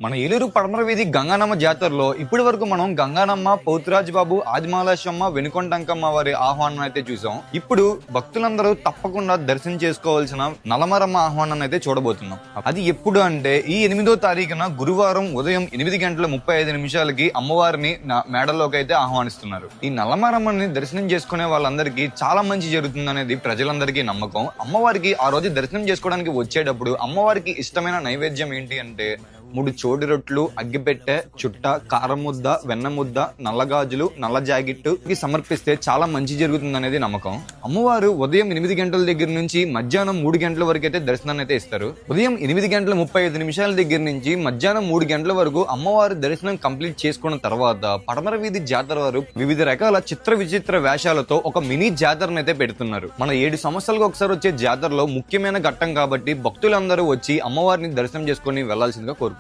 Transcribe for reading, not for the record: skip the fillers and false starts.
మన ఏలూరు పడమర వీధి గంగానమ్మ జాతరలో ఇప్పటి వరకు మనం గంగానమ్మ, పోతురాజు బాబు, ఆదిమాలాశమ్మ, వెనుకొండంకమ్మ వారి ఆహ్వానం అయితే చూసాం. ఇప్పుడు భక్తులందరూ తప్పకుండా దర్శనం చేసుకోవాల్సిన నలమరమ్మ ఆహ్వానాన్ని అయితే చూడబోతున్నాం. అది ఎప్పుడు అంటే ఈ 8వ తారీఖున గురువారం ఉదయం 8:35 అమ్మవారిని మేడలోకి అయితే ఆహ్వానిస్తున్నారు. ఈ నల్లమరమ్మని దర్శనం చేసుకునే వాళ్ళందరికీ చాలా మంచి జరుగుతుంది అనేది ప్రజలందరికీ నమ్మకం. అమ్మవారికి ఆ రోజు దర్శనం చేసుకోవడానికి వచ్చేటప్పుడు అమ్మవారికి ఇష్టమైన నైవేద్యం ఏంటి అంటే 3 చోడి రొట్లు, అగ్గిపెట్టె, చుట్ట, కారం ముద్ద, వెన్న ముద్ద, నల్లగాజులు, నల్ల జాకెట్టు సమర్పిస్తే చాలా మంచి జరుగుతుంది అనేది నమ్మకం. అమ్మవారు ఉదయం 8 గంటల దగ్గర నుంచి మధ్యాహ్నం 3 గంటల వరకు అయితే దర్శనాన్ని అయితే ఇస్తారు. ఉదయం 8:35 దగ్గర నుంచి మధ్యాహ్నం 3 గంటల వరకు అమ్మవారు దర్శనం కంప్లీట్ చేసుకున్న తర్వాత పడమర వీధి జాతర వారు వివిధ రకాల చిత్ర విచిత్ర వేషాలతో ఒక మినీ జాతరను అయితే పెడుతున్నారు. మన 7 సంవత్సరాలకు ఒకసారి వచ్చే జాతరలో ముఖ్యమైన ఘట్టం కాబట్టి భక్తులందరూ వచ్చి అమ్మవారిని దర్శనం చేసుకుని వెళ్లాల్సిందిగా కోరుకుంటున్నాం.